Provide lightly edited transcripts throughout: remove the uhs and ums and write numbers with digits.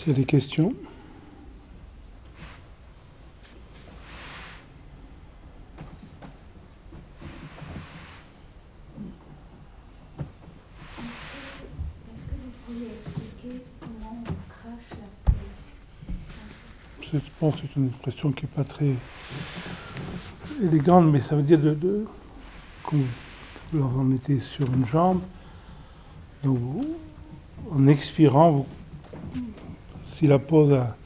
S'il y a des questions. Est-ce que vous pourriez expliquer comment on crache la pause? Je pense que c'est une expression qui n'est pas très élégante, mais ça veut dire quand vous en mettez sur une jambe, donc en expirant, si la pause a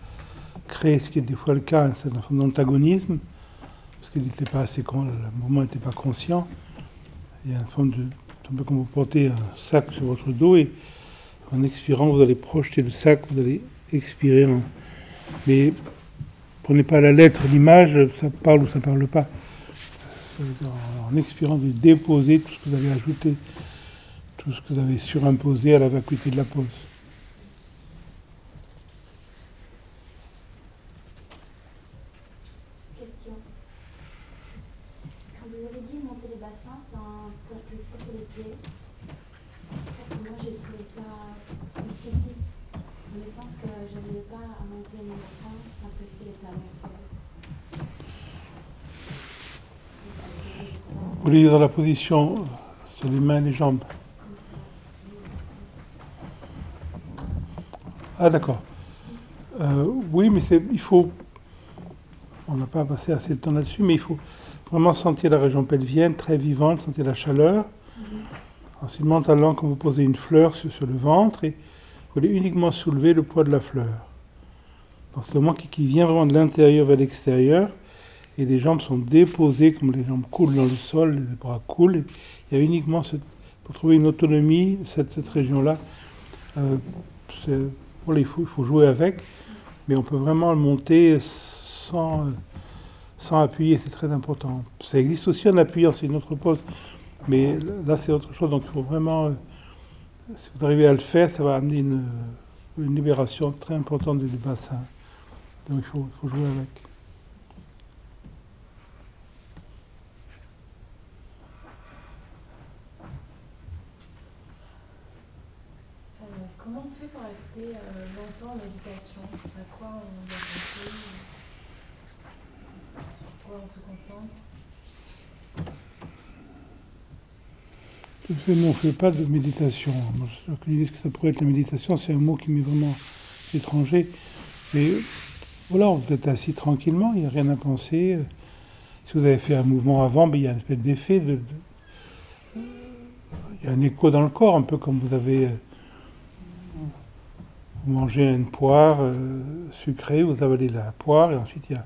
créé, ce qui est des fois le cas, c'est un forme d'antagonisme, parce qu'il n'était pas assez, le mouvement n'était pas conscient. Il y a une forme de, un peu comme vous portez un sac sur votre dos, et en expirant, vous allez projeter le sac, vous allez expirer. Mais prenez pas à la lettre l'image, ça parle ou ça parle pas. En expirant, vous déposez tout ce que vous avez ajouté, tout ce que vous avez surimposé à la vacuité de la pause. Question. Quand vous avez dit monter les bassins pour glisser sur les pieds, moi j'ai trouvé ça difficile, dans le sens que je n'arrivais pas à monter mon bassin sans presser les talons au sol. Vous voulez dire dans la position sur les mains et les jambes? Ah d'accord. Oui, mais il faut... On n'a pas passé assez de temps là-dessus, mais il faut vraiment sentir la région pelvienne très vivante, sentir la chaleur. Ensuite, mentalement, quand vous posez une fleur sur le ventre, et vous voulez uniquement soulever le poids de la fleur. Dans ce moment qui vient vraiment de l'intérieur vers l'extérieur, et les jambes sont déposées, comme les jambes coulent dans le sol, les bras coulent. Et il y a uniquement, pour trouver une autonomie, cette région-là, il faut jouer avec, mais on peut vraiment le monter sans appuyer, c'est très important. Ça existe aussi en appuyant, c'est une autre pose, mais là c'est autre chose, donc il faut vraiment, si vous arrivez à le faire, ça va amener une libération très importante du bassin. Donc il faut jouer avec. Comment on fait pour rester longtemps en méditation? À quoi on doit penser? Sur quoi on se concentre? Nous, on ne fait pas de méditation. Ceux qui disent que ça pourrait être la méditation, c'est un mot qui m'est vraiment étranger. Mais voilà, vous êtes assis tranquillement, il n'y a rien à penser. Si vous avez fait un mouvement avant, il y a une espèce d'effet. Il y a un écho dans le corps, un peu comme vous avez... Vous mangez une poire sucrée, vous avalez la poire, et ensuite il y a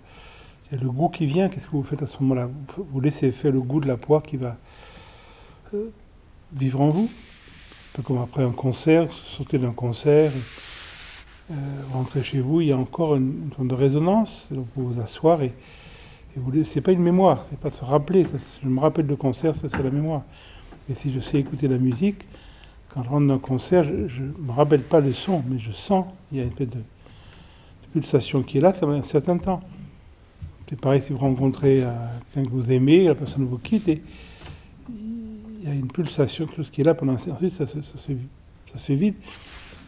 le goût qui vient. Qu'est-ce que vous faites à ce moment-là? Vous laissez faire le goût de la poire qui va vivre en vous. Un peu comme après un concert, vous sortez d'un concert, rentrez chez vous, il y a encore une forme de résonance. Donc vous vous asseoir et vous laissez. C'est pas une mémoire, c'est pas de se rappeler. Je me rappelle de concert, ça c'est la mémoire. Et si je sais écouter la musique, quand je rentre dans un concert, je ne me rappelle pas le son, mais je sens, il y a une espèce de pulsation qui est là, ça va un certain temps. C'est pareil si vous rencontrez quelqu'un que vous aimez, la personne vous quitte, et il y a une pulsation, quelque chose qui est là pendant un certain temps, ensuite ça se vide.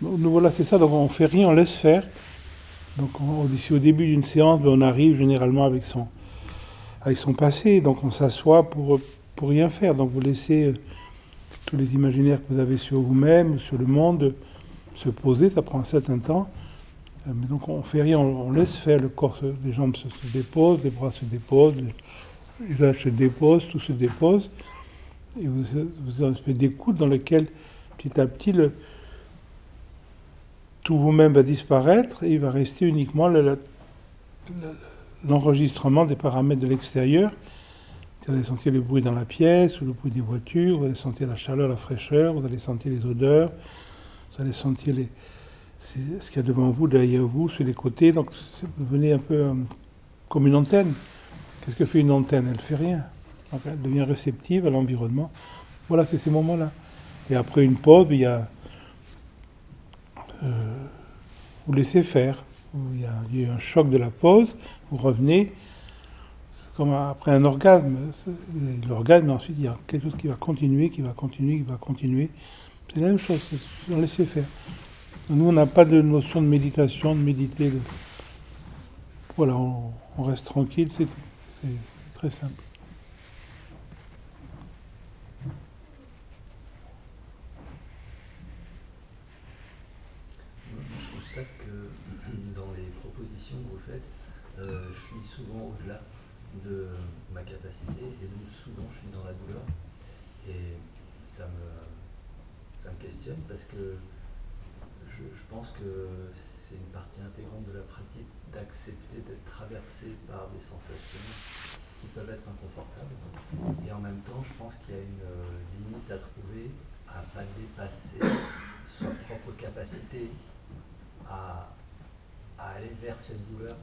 Nous voilà, c'est ça, donc on ne fait rien, on laisse faire. Donc au début d'une séance, on arrive généralement avec son passé, donc on s'assoit pour rien faire, donc vous laissez... tous les imaginaires que vous avez sur vous-même, sur le monde, se poser, ça prend un certain temps. Mais donc on ne fait rien, on laisse faire, le corps, les jambes se déposent, les bras se déposent, les visages se déposent, tout se dépose. Et vous avez une espèce d'écoute dans lequel, petit à petit, tout vous-même va disparaître et il va rester uniquement l'enregistrement des paramètres de l'extérieur. Vous allez sentir le bruit dans la pièce, ou le bruit des voitures, vous allez sentir la chaleur, la fraîcheur, vous allez sentir les odeurs, vous allez sentir ce qu'il y a devant vous, derrière vous, sur les côtés. Donc vous devenez un peu comme une antenne. Qu'est-ce que fait une antenne? Elle ne fait rien. Donc, elle devient réceptive à l'environnement. Voilà, c'est ces moments-là. Et après une pause, il y a... vous laissez faire. Il y a eu un choc de la pause, vous revenez... comme après un orgasme, l'orgasme, ensuite il y a quelque chose qui va continuer, qui va continuer. C'est la même chose, on laisse faire. Nous, on n'a pas de notion de méditation, de méditer. Voilà, on reste tranquille, c'est tout. C'est très simple. Je constate que dans les propositions que vous faites, je suis souvent au-delà de ma capacité et donc souvent je suis dans la douleur et ça me questionne parce que je pense que c'est une partie intégrante de la pratique d'accepter d'être traversé par des sensations qui peuvent être inconfortables et en même temps je pense qu'il y a une limite à trouver à ne pas dépasser sa propre capacité à aller vers cette douleur.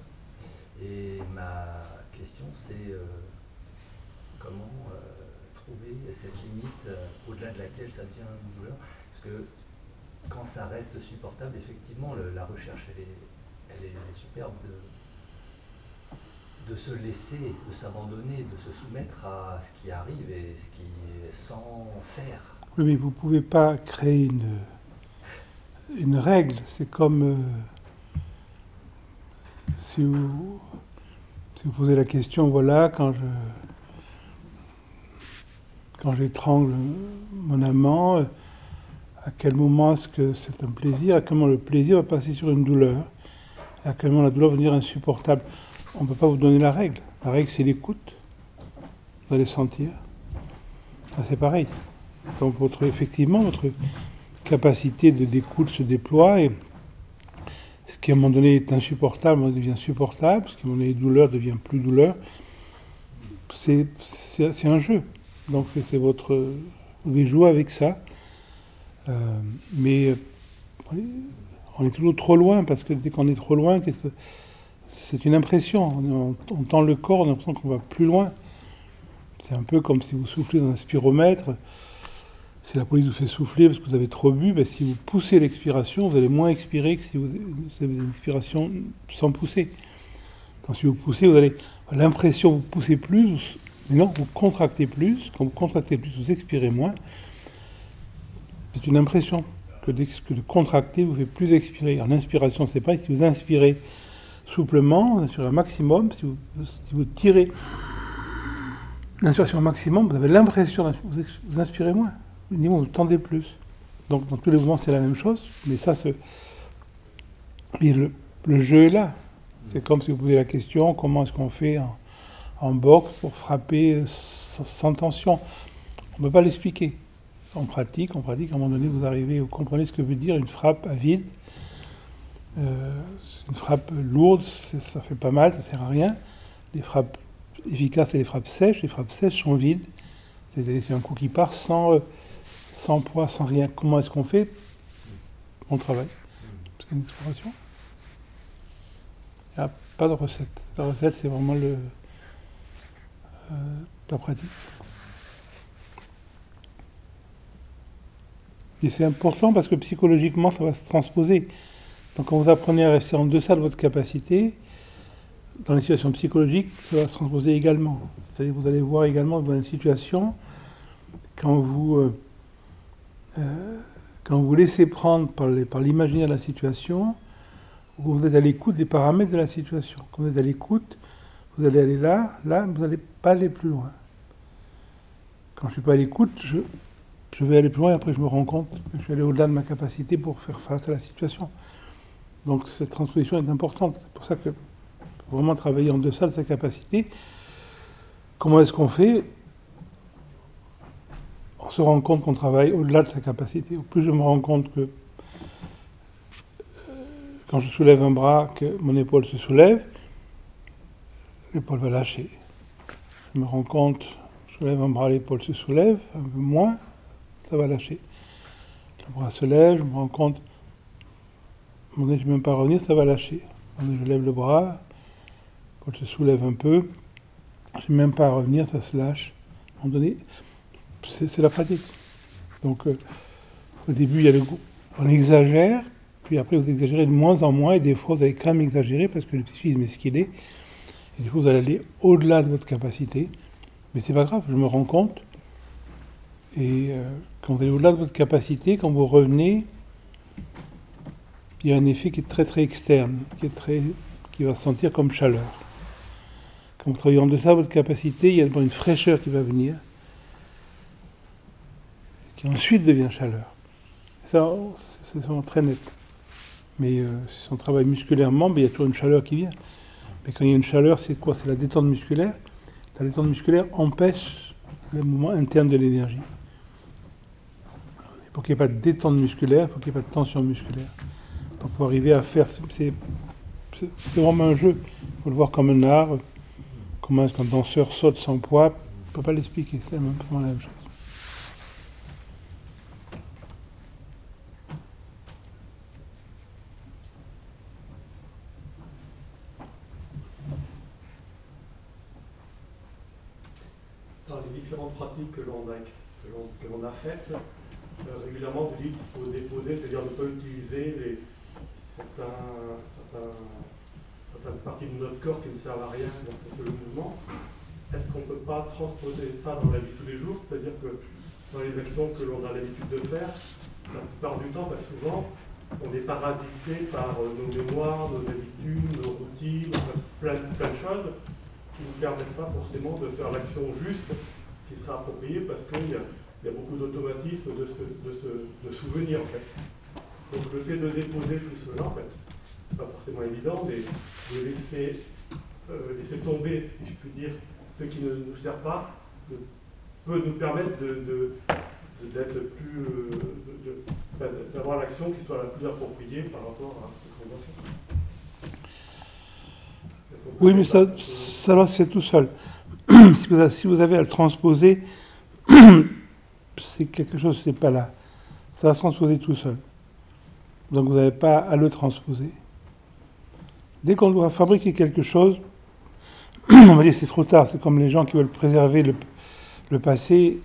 Et ma question, c'est comment trouver cette limite au-delà de laquelle ça devient une douleur. Parce que quand ça reste supportable, effectivement, la recherche, elle est superbe de se laisser, de s'abandonner, de se soumettre à ce qui arrive et ce qui est sans faire. Oui, mais vous ne pouvez pas créer une règle. C'est comme si vous posez la question, voilà, quand j'étrangle mon amant, à quel moment est-ce que c'est un plaisir, à quel moment le plaisir va passer sur une douleur, et à quel moment la douleur va devenir insupportable. On ne peut pas vous donner la règle. La règle, c'est l'écoute. Vous allez sentir. Ça, c'est pareil. Donc, effectivement, votre capacité d'écoute se déploie et ce qui à un moment donné est insupportable devient supportable, ce qui à un moment donné est douleur devient plus douleur. C'est un jeu. Donc, c'est votre... Vous devez jouer avec ça. Mais on est toujours trop loin, parce que dès qu'on est trop loin, c'est une impression. On tend le corps, on a l'impression qu'on va plus loin. C'est un peu comme si vous soufflez dans un spiromètre. Si la police vous fait souffler parce que vous avez trop bu, ben si vous poussez l'expiration, vous allez moins expirer que si vous avez une expiration sans pousser. Donc si vous poussez, vous allez l'impression que vous poussez plus, mais non, vous contractez plus. Quand vous contractez plus, vous expirez moins. C'est une impression que de contracter vous fait plus expirer. En inspiration, c'est pareil. Si vous inspirez souplement, vous inspirez un maximum. Si vous tirez l'inspiration au maximum, vous avez l'impression vous inspirez moins. Vous tendez plus. Donc dans tous les mouvements, c'est la même chose. Mais ça, et le jeu est là. C'est comme si vous posez la question, comment est-ce qu'on fait en boxe pour frapper sans tension. On ne peut pas l'expliquer. On pratique, à un moment donné, vous arrivez, vous comprenez ce que veut dire une frappe à vide. Une frappe lourde, ça fait pas mal, ça ne sert à rien. Les frappes efficaces, c'est les frappes sèches. Les frappes sèches sont vides. C'est un coup qui part sans poids, sans rien. Comment est-ce qu'on fait? On travaille. C'est une exploration. Il n'y a pas de recette. La recette, c'est vraiment la pratique. Et c'est important parce que psychologiquement, ça va se transposer. Donc quand vous apprenez à rester en deçà de votre capacité, dans les situations psychologiques, ça va se transposer également. C'est-à-dire que vous allez voir également dans une situation, quand vous laissez prendre par l'imaginaire de la situation, vous êtes à l'écoute des paramètres de la situation. Quand vous êtes à l'écoute, vous allez aller là, vous n'allez pas aller plus loin. Quand je ne suis pas à l'écoute, je vais aller plus loin et après je me rends compte que je suis allé au-delà de ma capacité pour faire face à la situation. Donc cette transposition est importante. C'est pour ça que faut vraiment travailler en deçà de sa capacité. Comment est-ce qu'on fait? On se rend compte qu'on travaille au-delà de sa capacité. Au plus je me rends compte que quand je soulève un bras, que mon épaule se soulève, l'épaule va lâcher. Je me rends compte, je soulève un bras, l'épaule se soulève, un peu moins, ça va lâcher. Le bras se lève, je me rends compte, à un moment donné, je ne vais même pas revenir, ça va lâcher. À un moment donné, je lève le bras, l'épaule se soulève un peu, je n'ai même pas à revenir, ça se lâche. À un moment donné, c'est la pratique. Donc, au début, il y a on exagère, puis après, vous exagérez de moins en moins, et des fois, vous allez quand même exagérer, parce que le psychisme est ce qu'il est, et du coup, vous allez aller au-delà de votre capacité. Mais c'est pas grave, je me rends compte. Et quand vous allez au-delà de votre capacité, quand vous revenez, il y a un effet qui est très très externe, qui va se sentir comme chaleur. Quand vous travaillez en deçà de votre capacité, il y a d'abord une fraîcheur qui va venir, qui ensuite devient chaleur. Ça, c'est vraiment très net. Mais si on travaille musculairement, il y a toujours une chaleur qui vient. Mais quand il y a une chaleur, c'est quoi? C'est la détente musculaire. La détente musculaire empêche le mouvement interne de l'énergie. Pour qu'il n'y ait pas de détente musculaire, il faut qu'il n'y ait pas de tension musculaire. Donc pour arriver à faire... C'est vraiment un jeu. Il faut le voir comme un art. Comment est-ce qu'un danseur saute sans poids? On ne peut pas l'expliquer, c'est vraiment la même chose. Dans les différentes pratiques que l'on a faites, régulièrement vous dites qu'il faut déposer, c'est-à-dire ne pas utiliser certaines parties de notre corps qui ne servent à rien lorsqu'on fait le mouvement. Est-ce qu'on ne peut pas transposer ça dans la vie de tous les jours? C'est-à-dire que dans les actions que l'on a l'habitude de faire, la plupart du temps, très souvent, on est paralyté par nos mémoires, nos habitudes, nos routines, plein de choses qui ne nous permettent pas forcément de faire l'action juste qui sera appropriée parce qu'il y a beaucoup d'automatismes de souvenirs en fait. Donc le fait de déposer tout cela, en fait, c'est pas forcément évident, mais de laisser tomber, si je puis dire, ce qui ne nous sert pas, peut nous permettre d'être plus, d'avoir l'action qui soit la plus appropriée par rapport à ce qu'on va faire. Oui, mais ça c'est tout seul. Si vous avez à le transposer, c'est quelque chose, c'est pas là. Ça va se transposer tout seul. Donc vous n'avez pas à le transposer. Dès qu'on doit fabriquer quelque chose, on va dire c'est trop tard. C'est comme les gens qui veulent préserver le passé.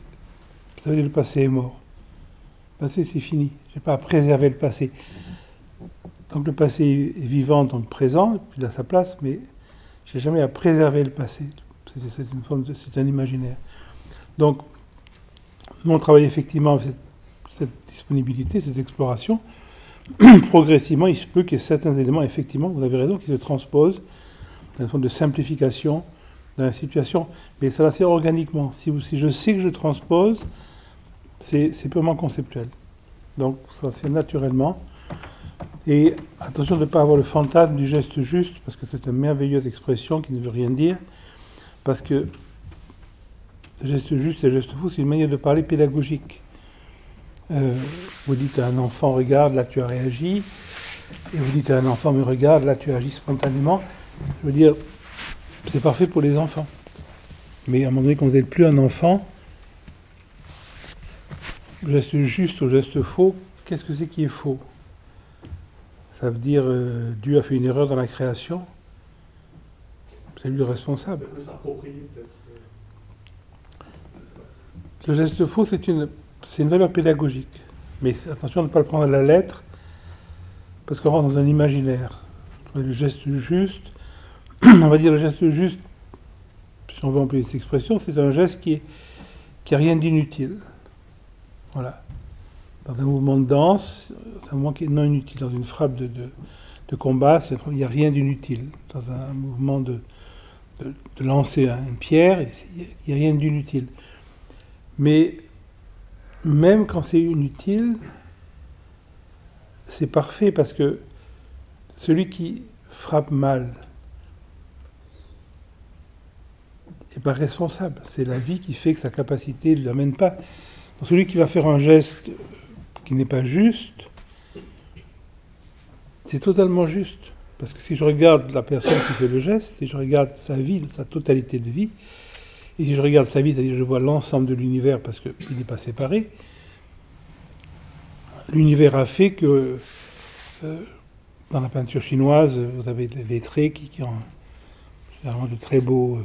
Vous savez, le passé est mort. Le passé, c'est fini. Je n'ai pas à préserver le passé. Donc le passé est vivant dans le présent, puis il a sa place, mais je n'ai jamais à préserver le passé. C'est un imaginaire. Donc, nous, on travaille effectivement avec cette disponibilité, cette exploration. Progressivement, il se peut qu'il y ait certains éléments, effectivement, vous avez raison, qui se transposent dans une forme de simplification dans la situation. Mais ça va se faire organiquement. Si je sais que je transpose, c'est purement conceptuel. Donc, ça va se faire naturellement. Et attention de ne pas avoir le fantasme du geste juste, parce que c'est une merveilleuse expression qui ne veut rien dire. Parce que le geste juste et le geste faux, c'est une manière de parler pédagogique. Vous dites à un enfant, regarde, là tu as réagi. Et vous dites à un enfant, mais regarde, là tu agis spontanément. Je veux dire, c'est parfait pour les enfants. Mais à un moment donné, quand vous n'êtes plus un enfant, le geste juste ou le geste faux, qu'est-ce que c'est qui est faux? Ça veut dire, Dieu a fait une erreur dans la création. C'est lui le responsable. Le geste faux, c'est une valeur pédagogique. Mais attention de ne pas le prendre à la lettre, parce qu'on rentre dans un imaginaire. Le geste juste, on va dire le geste juste, si on veut employer cette expression, c'est un geste qui a rien d'inutile. Voilà. Dans un mouvement de danse, c'est un mouvement qui est non inutile. Dans une frappe de combat, il n'y a rien d'inutile. Dans un mouvement de lancer une pierre, il n'y a rien d'inutile. Mais même quand c'est inutile, c'est parfait parce que celui qui frappe mal n'est pas responsable. C'est la vie qui fait que sa capacité ne l'amène pas. Donc celui qui va faire un geste qui n'est pas juste, c'est totalement juste. Parce que si je regarde la personne qui fait le geste, si je regarde sa vie, sa totalité de vie, et si je regarde sa vie, c'est-à-dire je vois l'ensemble de l'univers parce qu'il n'est pas séparé, l'univers a fait que dans la peinture chinoise, vous avez des traits qui ont vraiment de très beaux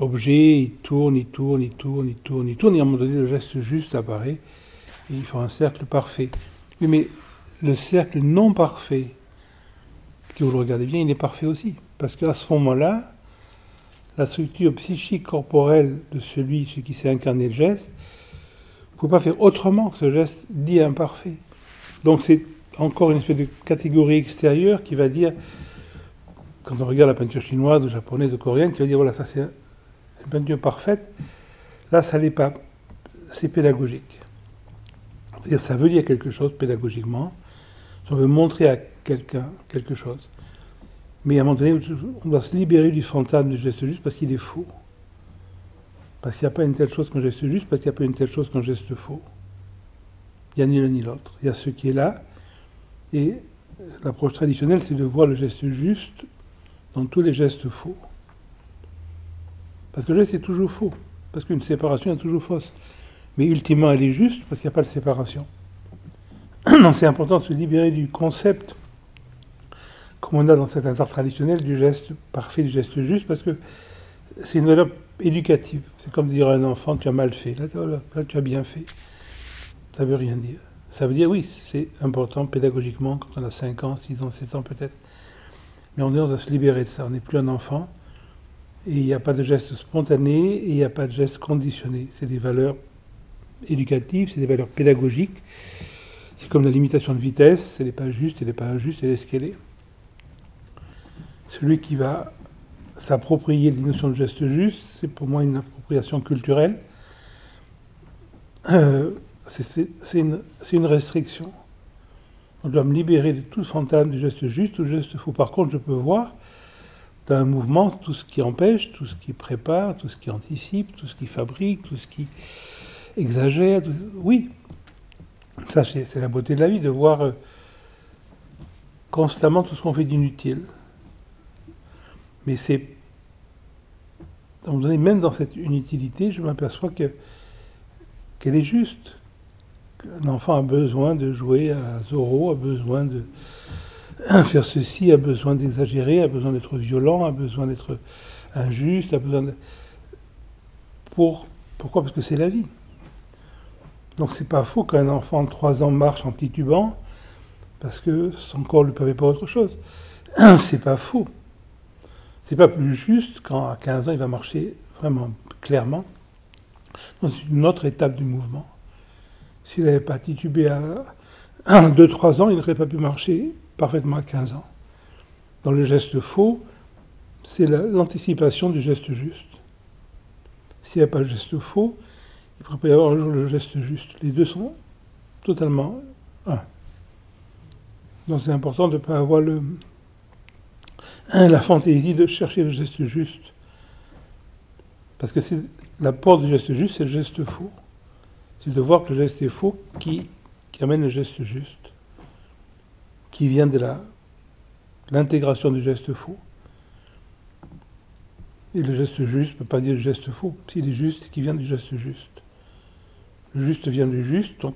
objets, ils tournent, et à un moment donné, le geste juste apparaît, et il faut un cercle parfait. Oui, mais le cercle non parfait, si vous le regardez bien, il est parfait aussi. Parce qu'à ce moment-là, la structure psychique corporelle de celui qui s'est incarné le geste, vous ne pouvez pas faire autrement que ce geste dit imparfait. Donc c'est encore une espèce de catégorie extérieure qui va dire, quand on regarde la peinture chinoise, ou japonaise, ou coréenne, qui va dire, voilà, ça c'est une peinture parfaite. Là, ça n'est pas. C'est pédagogique. C'est-à-dire, ça veut dire quelque chose pédagogiquement. Si on veut montrer à quelqu'un quelque chose. Mais à un moment donné, on doit se libérer du fantasme du geste juste parce qu'il est faux. Parce qu'il n'y a pas une telle chose qu'un geste juste, parce qu'il n'y a pas une telle chose qu'un geste faux. Il n'y a ni l'un ni l'autre. Il y a ce qui est là. Et l'approche traditionnelle, c'est de voir le geste juste dans tous les gestes faux. Parce que le geste est toujours faux. Parce qu'une séparation est toujours fausse. Mais ultimement, elle est juste parce qu'il n'y a pas de séparation. Donc c'est important de se libérer du concept, comme on a dans cet art traditionnel, du geste parfait, du geste juste, parce que c'est une valeur éducative. C'est comme dire à un enfant, tu as mal fait. Là, tu as bien fait. Ça ne veut rien dire. Ça veut dire, oui, c'est important pédagogiquement, quand on a 5 ans, 6 ans, 7 ans peut-être. Mais on doit se libérer de ça. On n'est plus un enfant. Et il n'y a pas de geste spontané et il n'y a pas de geste conditionné. C'est des valeurs éducatives, c'est des valeurs pédagogiques. C'est comme la limitation de vitesse. Elle n'est pas juste, elle n'est pas injuste, elle est ce qu'elle est. Celui qui va s'approprier de la notion de geste juste, c'est pour moi une appropriation culturelle. C'est une restriction. On doit me libérer de tout fantasme du geste juste ou du geste faux. Par contre, je peux voir dans un mouvement tout ce qui empêche, tout ce qui prépare, tout ce qui anticipe, tout ce qui fabrique, tout ce qui exagère. Oui, ça c'est la beauté de la vie, de voir constamment tout ce qu'on fait d'inutile. Mais c'est, à un moment donné, même dans cette inutilité, je m'aperçois qu'elle est juste. Un enfant a besoin de jouer à Zorro, a besoin de faire ceci, a besoin d'exagérer, a besoin d'être violent, a besoin d'être injuste, a besoin de... Pourquoi ? Parce que c'est la vie. Donc c'est pas faux qu'un enfant de 3 ans marche en titubant, parce que son corps ne lui permet pas autre chose. C'est pas faux. C'est pas plus juste quand à 15 ans il va marcher vraiment clairement dans une autre étape du mouvement. S'il n'avait pas titubé à 2-3 ans, il n'aurait pas pu marcher parfaitement à 15 ans. Dans le geste faux, c'est l'anticipation du geste juste. S'il n'y a pas le geste faux, il ne pourrait pas y avoir un jour le geste juste. Les deux sont totalement un. Donc c'est important de ne pas avoir la fantaisie de chercher le geste juste. Parce que c'est la porte du geste juste, c'est le geste faux. C'est de voir que le geste est faux qui amène le geste juste, qui vient de l'intégration du geste faux. Et le geste juste ne peut pas dire le geste faux. S'il est juste, c'est qu'il vient du geste juste. Le juste vient du juste, donc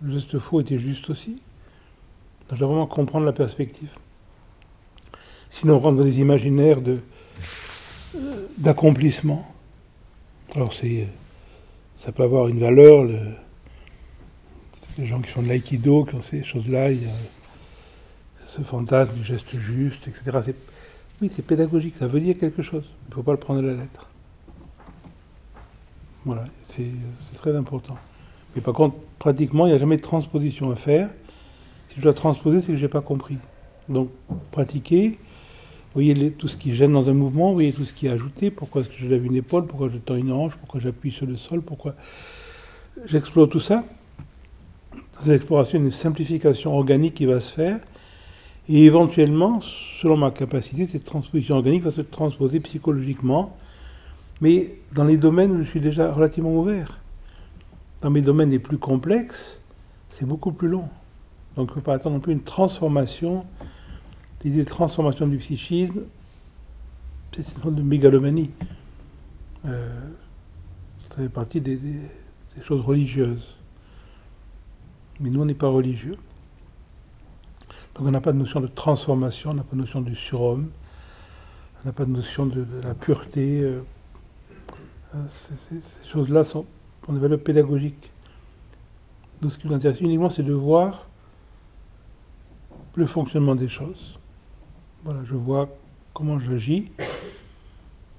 le geste faux était juste aussi. Donc je dois vraiment comprendre la perspective. Sinon on rentre dans des imaginaires d'accomplissement. Alors ça peut avoir une valeur, les gens qui font de l'aïkido, qui ont ces choses-là, il y a ce fantasme du geste juste, etc. Oui, c'est pédagogique, ça veut dire quelque chose. Il ne faut pas le prendre à la lettre. Voilà, c'est très important. Mais par contre, pratiquement, il n'y a jamais de transposition à faire. Si je dois transposer, c'est que je n'ai pas compris. Donc, pratiquer, vous voyez tout ce qui gêne dans un mouvement, vous voyez tout ce qui est ajouté, pourquoi est-ce que je lève une épaule, pourquoi je tends une hanche, pourquoi j'appuie sur le sol, pourquoi j'explore tout ça. Dans cette exploration, une simplification organique qui va se faire, et éventuellement, selon ma capacité, cette transposition organique va se transposer psychologiquement, mais dans les domaines où je suis déjà relativement ouvert. Dans mes domaines les plus complexes, c'est beaucoup plus long. Donc il ne faut pas attendre non plus une transformation. L'idée de transformation du psychisme, c'est une forme de mégalomanie. Ça fait partie des choses religieuses. Mais nous, on n'est pas religieux. Donc on n'a pas de notion de transformation, on n'a pas de notion du surhomme, on n'a pas de notion de la pureté. Ces choses-là sont des valeurs pédagogiques. Donc ce qui nous intéresse uniquement, c'est de voir le fonctionnement des choses. Voilà, je vois comment j'agis.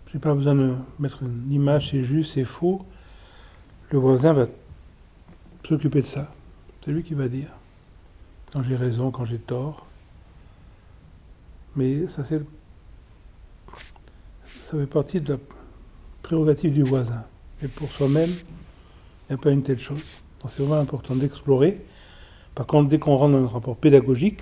Je n'ai pas besoin de mettre une image, c'est juste, c'est faux. Le voisin va s'occuper de ça. C'est lui qui va dire. quand j'ai raison, quand j'ai tort. Mais ça fait partie de la prérogative du voisin. Et pour soi-même, il n'y a pas une telle chose. Donc c'est vraiment important d'explorer. Par contre, dès qu'on rentre dans un rapport pédagogique,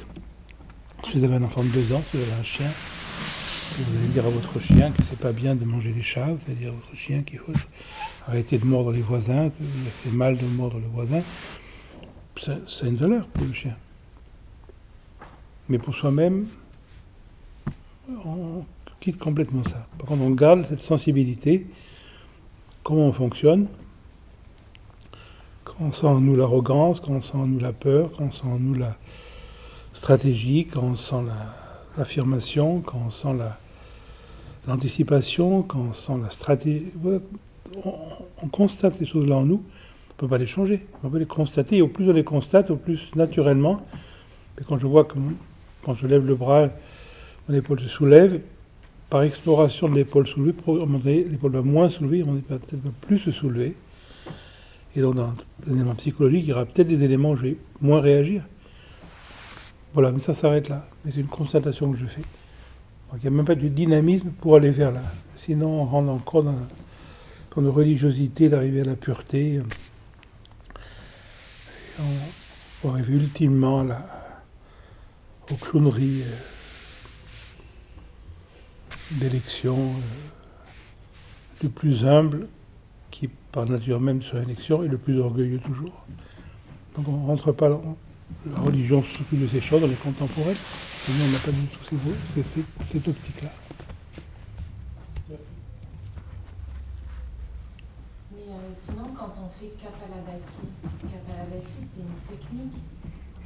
si vous avez un enfant de 2 ans, si vous avez un chien, vous allez dire à votre chien que c'est pas bien de manger les chats, vous allez dire à votre chien qu'il faut arrêter de mordre les voisins, que c'est mal de mordre le voisin. Ça a une valeur pour le chien. Mais pour soi-même, on quitte complètement ça. Par contre, on garde cette sensibilité, comment on fonctionne, quand on sent en nous l'arrogance, quand on sent en nous la peur, quand on sent en nous la stratégie, quand on sent l'affirmation, quand on sent l'anticipation, quand on sent la stratégie. On constate ces choses-là en nous, on ne peut pas les changer, on peut les constater, et au plus on les constate, au plus naturellement, et quand je vois que quand je lève le bras, mon épaule se soulève, par exploration de l'épaule soulevée, l'épaule va moins soulever, on va peut-être plus se soulever. Et donc dans l'élément psychologique, il y aura peut-être des éléments où je vais moins réagir. Voilà, mais ça s'arrête là. Mais c'est une constatation que je fais. Donc il n'y a même pas de dynamisme pour aller vers là. Sinon on rentre encore dans une religiosité, d'arriver à la pureté. Et on arrive ultimement aux clowneries d'élection le plus humble, qui par nature même sur l'élection est le plus orgueilleux toujours. Donc on ne rentre pas, la religion s'occupe de ces choses, on est contemporaine, mais nous on n'a pas du tout cette optique-là. Mais sinon, quand on fait Kapalabhati, c'est une technique.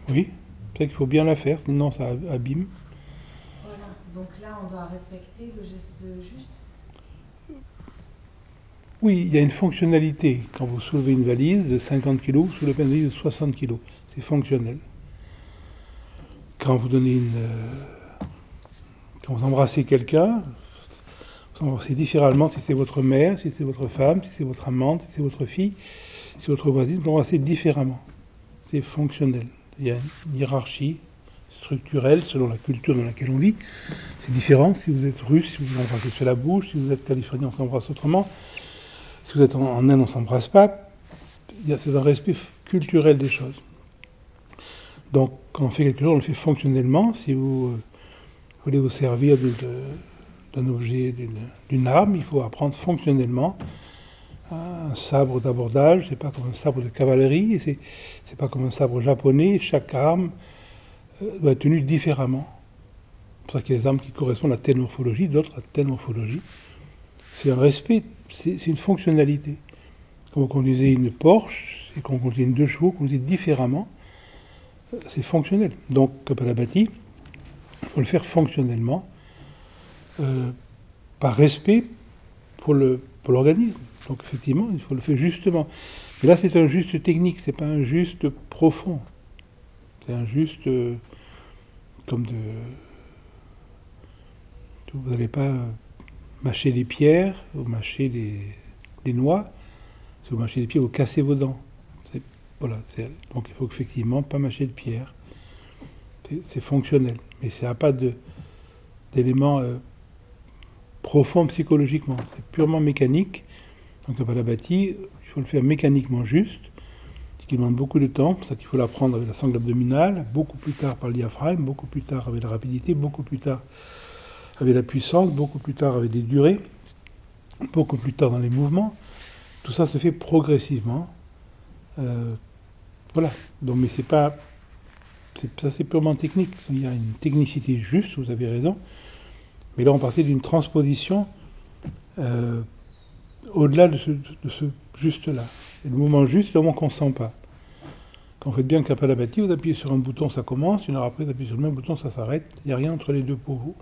Oui, c'est qu'il faut bien la faire, sinon ça abîme. Voilà, donc là on doit respecter le geste juste. Oui, il y a une fonctionnalité. Quand vous soulevez une valise de 50 kg, vous soulevez une valise de 60 kg. C'est fonctionnel. Quand vous donnez quand vous embrassez quelqu'un, vous embrassez différemment si c'est votre mère, si c'est votre femme, si c'est votre amante, si c'est votre fille, si c'est votre voisine, vous embrassez différemment. C'est fonctionnel. Il y a une hiérarchie structurelle selon la culture dans laquelle on vit. C'est différent. Si vous êtes russe, si vous embrassez sur la bouche, si vous êtes californien, on s'embrasse autrement. Si vous êtes en Inde, on ne s'embrasse pas. C'est un respect culturel des choses. Donc, quand on fait quelque chose, on le fait fonctionnellement. Si vous voulez vous servir d'un objet, d'une arme, il faut apprendre fonctionnellement. Un sabre d'abordage, c'est pas comme un sabre de cavalerie, c'est pas comme un sabre japonais. Chaque arme doit être tenue différemment. C'est pour ça qu'il y a des armes qui correspondent à telle morphologie, d'autres à telle morphologie. C'est un respect. C'est une fonctionnalité. Quand vous conduisez une Porsche, et quand vous conduisez une 2 chevaux, vous conduisez différemment, c'est fonctionnel. Donc, Kapalabhati, il faut le faire fonctionnellement, par respect pour l'organisme. Donc, effectivement, il faut le faire justement. Mais là, c'est un juste technique, c'est pas un juste profond. C'est un juste comme de... Vous n'allez pas... mâcher les pierres, vous mâchez les noix. Si vous mâchez les pierres, vous cassez vos dents. Donc il faut effectivement pas mâcher de pierres. C'est fonctionnel. Mais ça n'a pas d'élément profond psychologiquement. C'est purement mécanique. Donc Kapalabhati, il faut le faire mécaniquement juste, ce qui demande beaucoup de temps. C'est pour ça qu'il faut l'apprendre avec la sangle abdominale, beaucoup plus tard par le diaphragme, beaucoup plus tard avec la rapidité, beaucoup plus tard avec la puissance, beaucoup plus tard avec des durées, beaucoup plus tard dans les mouvements. Tout ça se fait progressivement. Voilà. Donc, mais c'est pas... Ça, c'est purement technique. Il y a une technicité juste, vous avez raison. Mais là, on partait d'une transposition au-delà de ce juste-là. Et le mouvement juste, c'est le moment qu'on ne sent pas. Quand vous faites bien Kapalabhati, vous appuyez sur un bouton, ça commence. Une heure après, vous appuyez sur le même bouton, ça s'arrête. Il n'y a rien entre les deux pour vous.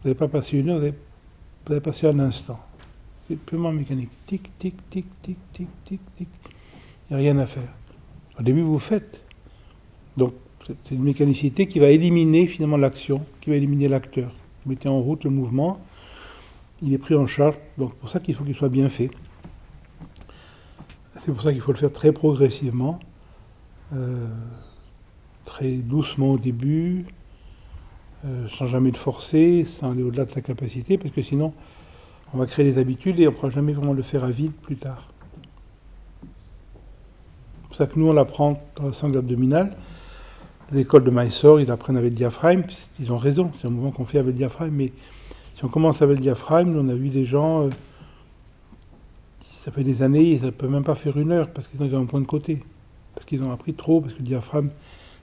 Vous n'avez pas passé une heure, vous avez passé un instant. C'est purement mécanique. Tic, tic, tic, tic, tic, tic, tic. Il n'y a rien à faire. Au début, vous faites. Donc, c'est une mécanicité qui va éliminer finalement l'action, qui va éliminer l'acteur. Vous mettez en route le mouvement, il est pris en charge. Donc, c'est pour ça qu'il faut qu'il soit bien fait. C'est pour ça qu'il faut le faire très progressivement. très doucement au début, sans jamais le forcer, sans aller au-delà de sa capacité, parce que sinon, on va créer des habitudes et on ne pourra jamais vraiment le faire à vide plus tard. C'est pour ça que nous, on l'apprend dans la sangle abdominale. L'école de Mysore, ils apprennent avec le diaphragme. Ils ont raison, c'est un mouvement qu'on fait avec le diaphragme. Mais si on commence avec le diaphragme, on a vu des gens, ça fait des années, ils ne peuvent même pas faire 1 heure parce qu'ils ont un point de côté. Parce qu'ils ont appris trop, parce que le diaphragme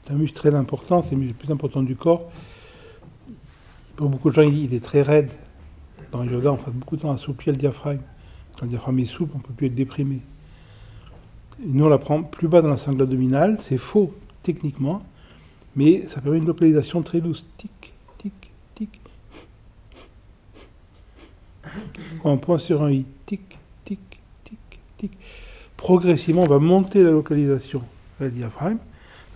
est un muscle très important, c'est le muscle le plus important du corps. Pour beaucoup de gens, il est très raide. Dans le yoga, on passe beaucoup de temps à assouplir le diaphragme. Quand le diaphragme est souple, on ne peut plus être déprimé. Et nous, on l'apprend plus bas dans la sangle abdominale. C'est faux, techniquement, mais ça permet une localisation très douce. Tic, tic, tic. Quand on point sur un i, tic, tic, tic, tic. Progressivement, on va monter la localisation vers le diaphragme,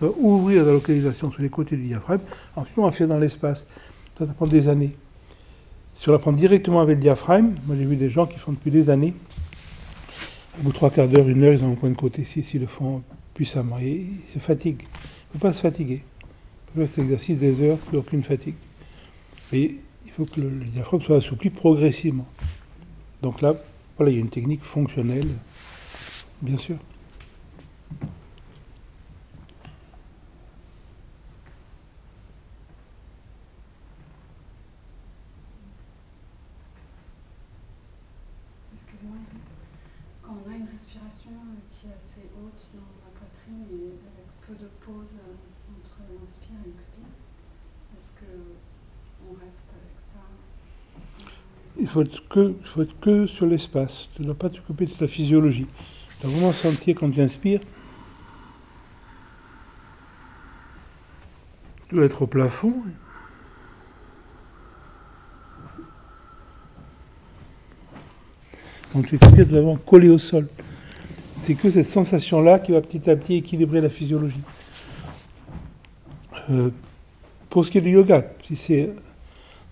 on va ouvrir la localisation sur les côtés du diaphragme. Ensuite, on va faire dans l'espace. Ça prend des années. Si on l'apprend directement avec le diaphragme, moi j'ai vu des gens qui font depuis des années, au bout de 3/4 d'heure, 1 heure, ils ont un point de côté, s'ils le font puissamment. Et ils se fatiguent. Il ne faut pas se fatiguer. Il faut faire cet exercice des heures, plus aucune fatigue. Mais il faut que le diaphragme soit assoupli progressivement. Donc là, voilà, il y a une technique fonctionnelle, bien sûr. Excuse-moi, quand on a une respiration qui est assez haute dans la poitrine et avec peu de pause entre l'inspire et l'expire, est-ce qu'on reste avec ça? Il faut être que sur l'espace. Tu ne dois pas t'occuper de la physiologie. Tu dois vraiment sentir quand tu inspires. Tu dois être au plafond. Quand tu expires, tu dois vraiment coller au sol. C'est que cette sensation-là qui va petit à petit équilibrer la physiologie. Pour ce qui est du yoga, si c'est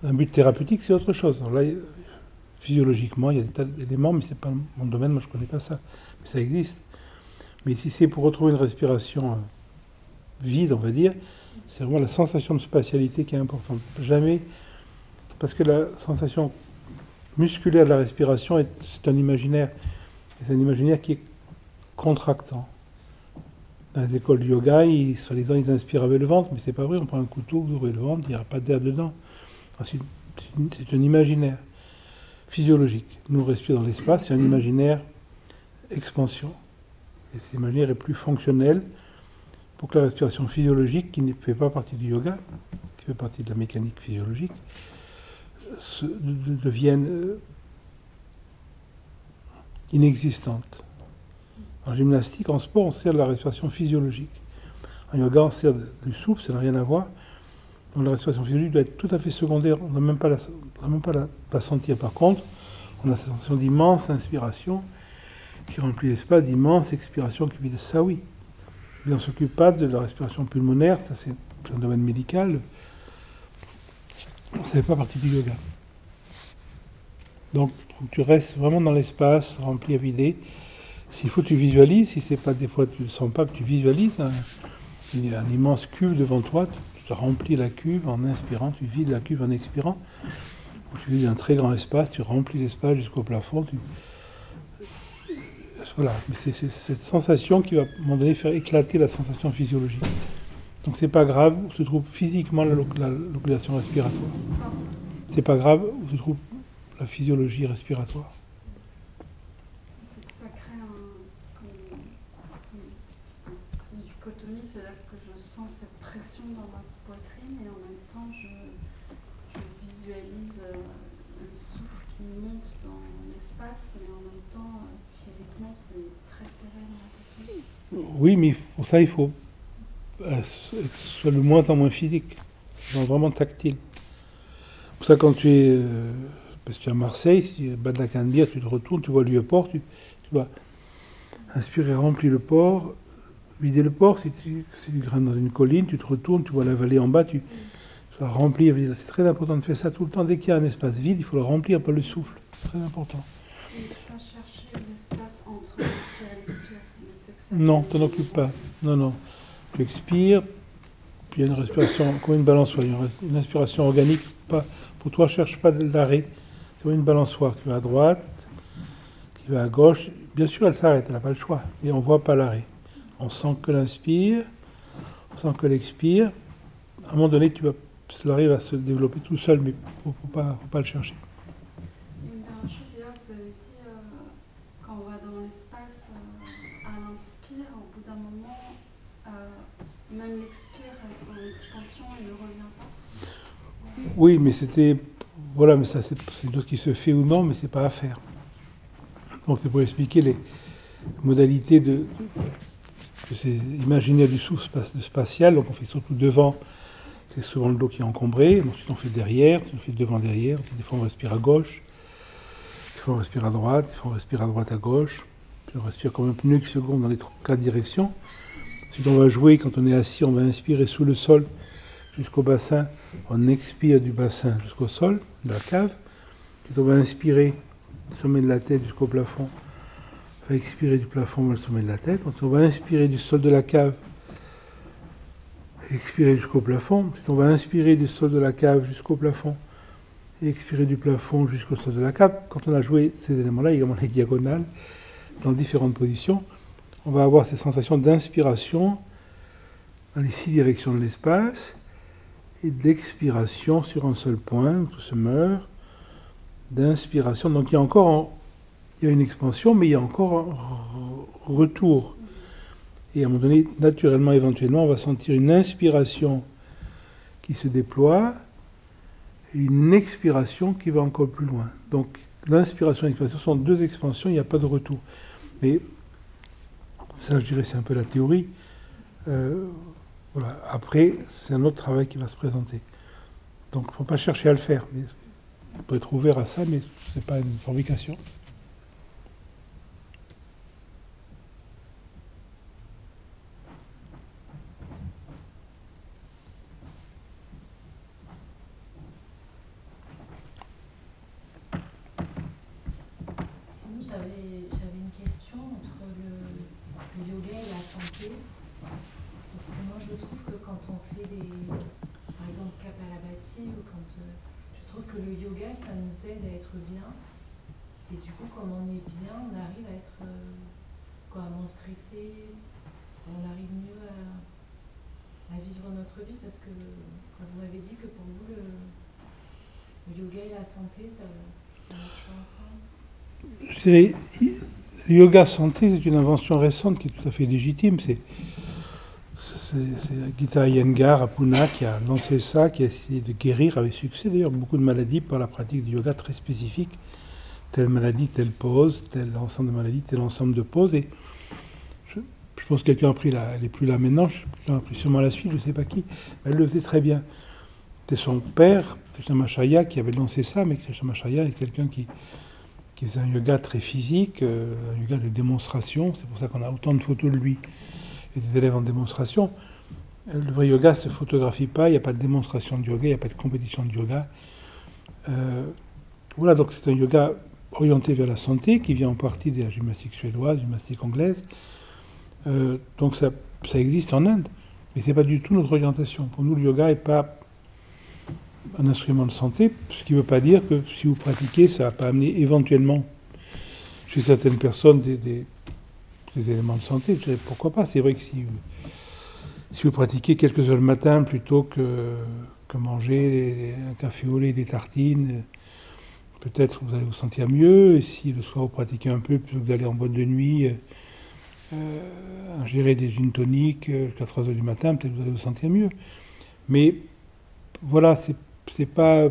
un but thérapeutique, c'est autre chose. Alors là, physiologiquement, il y a des tas d'éléments, mais ce n'est pas mon domaine, moi je ne connais pas ça. Mais ça existe. Mais si c'est pour retrouver une respiration vide, on va dire, c'est vraiment la sensation de spatialité qui est importante. Jamais, parce que la sensation musculaire de la respiration, c'est un imaginaire. Et c'est un imaginaire qui est contractant. Dans les écoles de yoga, soi-disant, ils inspirent avec le ventre, mais c'est pas vrai. On prend un couteau, vous ouvrez le ventre, il n'y aura pas d'air dedans. Ensuite, c'est un imaginaire physiologique. Nous, on respire dans l'espace, c'est un imaginaire expansion. Et cet imaginaire est plus fonctionnel pour que la respiration physiologique, qui ne fait pas partie du yoga, qui fait partie de la mécanique physiologique, devienne inexistante. En gymnastique, en sport, on sert de la respiration physiologique. En yoga, on sert du souffle, ça n'a rien à voir. Donc la respiration physiologique doit être tout à fait secondaire, on ne doit même pas la sentir. Par contre, on a cette sensation d'immense inspiration qui remplit l'espace, d'immense expiration qui vide ça, oui. Mais on ne s'occupe pas de la respiration pulmonaire, ça c'est un domaine médical. Ça ne fait pas partie du yoga. Donc tu restes vraiment dans l'espace, rempli à vider. S'il faut, tu visualises. Si c'est pas des fois, tu ne sens pas que tu visualises. Il y a un immense cuve devant toi. Tu remplis la cuve en inspirant. Tu vides la cuve en expirant. Ou tu vides un très grand espace. Tu remplis l'espace jusqu'au plafond. Voilà. Mais c'est cette sensation qui va, à un moment donné, faire éclater la sensation physiologique. Donc c'est pas grave où se trouve physiquement la localisation respiratoire. C'est pas grave où se trouve la physiologie respiratoire. C'est que ça crée une dichotomie, c'est-à-dire que je sens cette pression dans ma poitrine et en même temps je visualise un souffle qui monte dans l'espace, mais en même temps physiquement c'est très serré dans la poitrine. Oui, mais pour ça il faut que ce soit de moins en moins physique, genre vraiment tactile. Pour ça quand tu es parce que tu es à Marseille, si tu bats de la Canebière, tu te retournes, tu vois le vieux port, tu dois inspirer, remplir le port, vider le port. Si tu grimmes dans une colline, tu te retournes, tu vois la vallée en bas, tu dois remplir. C'est très important de faire ça tout le temps. Dès qu'il y a un espace vide, il faut le remplir par le souffle. C'est très important. Et pas chercher l'espace entre l'inspire et l'expire. Non, tu n'en occupes pas. Non. Tu expires, il y a une respiration, comme une balançoire, il y a une inspiration organique. Pas, pour toi, cherche pas de l'arrêt. C'est comme une balançoire qui va à droite, qui va à gauche. Bien sûr, elle s'arrête, elle n'a pas le choix. Et on ne voit pas l'arrêt. On sent que l'inspire, on sent que l'expire. À un moment donné, cela arrive à se développer tout seul, mais il ne faut pas le chercher. Une dernière chose, hier, vous avez dit, quand on va dans l'espace, à l'inspire, au bout d'un moment, même l'expire reste en expansion et ne revient pas. Oui, mais c'était... Voilà, mais ça, c'est ce qui se fait ou non, mais c'est pas à faire. Donc c'est pour expliquer les modalités de ces imaginaires du souffle spatial. Donc on fait surtout devant, c'est souvent le dos qui est encombré. Ensuite on fait derrière, on fait devant, derrière. Des fois on respire à gauche, des fois on respire à droite, des fois on respire à droite, à gauche. Puis on respire comme un pneu qui se gonfle dans les 4 directions. Ensuite on va jouer, quand on est assis, on va inspirer sous le sol jusqu'au bassin. On expire du bassin jusqu'au sol, de la cave. Ensuite on va inspirer du sommet de la tête jusqu'au plafond. On va expirer du plafond vers le sommet de la tête. Ensuite on va inspirer du sol de la cave, expirer jusqu'au plafond. Ensuite on va inspirer du sol de la cave jusqu'au plafond, et expirer du plafond jusqu'au sol de la cave. Quand on a joué ces éléments-là, également les diagonales, dans différentes positions, on va avoir ces sensations d'inspiration dans les 6 directions de l'espace, et d'expiration sur un seul point, où tout se meurt, d'inspiration. Donc il y a une expansion, mais il y a encore un retour. Et à un moment donné, naturellement, éventuellement, on va sentir une inspiration qui se déploie, et une expiration qui va encore plus loin. Donc l'inspiration et l'expiration sont 2 expansions, il n'y a pas de retour. Mais ça, je dirais, c'est un peu la théorie. Voilà. Après, c'est un autre travail qui va se présenter. Donc, il ne faut pas chercher à le faire. Mais on peut être ouvert à ça, mais ce n'est pas une fabrication. Sinon, j'avais une question entre le yoga et la santé. Parce que moi, je trouve que quand on fait par exemple, Kapalabhati, ou je trouve que le yoga, ça nous aide à être bien. Et du coup, comme on est bien, on arrive à être moins stressé, on arrive mieux à vivre notre vie. Parce que quand vous m'avez dit que pour vous, le yoga et la santé, ça marche pas ensemble. Je dirais, le yoga santé, c'est une invention récente qui est tout à fait légitime. C'est Gita Iyengar à Pune qui a lancé ça, qui a essayé de guérir avec succès d'ailleurs beaucoup de maladies par la pratique du yoga très spécifique. Telle maladie, telle pose, tel ensemble de maladies, tel ensemble de poses. Et je pense que quelqu'un a pris elle n'est plus là maintenant, quelqu'un a pris sûrement la suite, je ne sais pas qui, mais elle le faisait très bien. C'était son père, Krishnamacharya, qui avait lancé ça, mais Krishnamacharya est quelqu'un qui faisait un yoga très physique, un yoga de démonstration, c'est pour ça qu'on a autant de photos de lui et des élèves en démonstration. Le vrai yoga ne se photographie pas, il n'y a pas de démonstration de yoga, il n'y a pas de compétition de yoga. Voilà, donc c'est un yoga orienté vers la santé, qui vient en partie de la gymnastique suédoise, gymnastique anglaise. Donc ça existe en Inde, mais ce n'est pas du tout notre orientation. Pour nous, le yoga n'est pas un instrument de santé, ce qui ne veut pas dire que si vous pratiquez, ça ne va pas amener éventuellement chez certaines personnes des éléments de santé. Je dirais, pourquoi pas? C'est vrai que si vous pratiquez quelques heures le matin plutôt que manger un café au lait, des tartines, peut-être vous allez vous sentir mieux. Et si le soir vous pratiquez un peu, plutôt que d'aller en boîte de nuit, ingérer des gin toniques jusqu'à 3 heures du matin, peut-être vous allez vous sentir mieux. Mais voilà, c'est pas...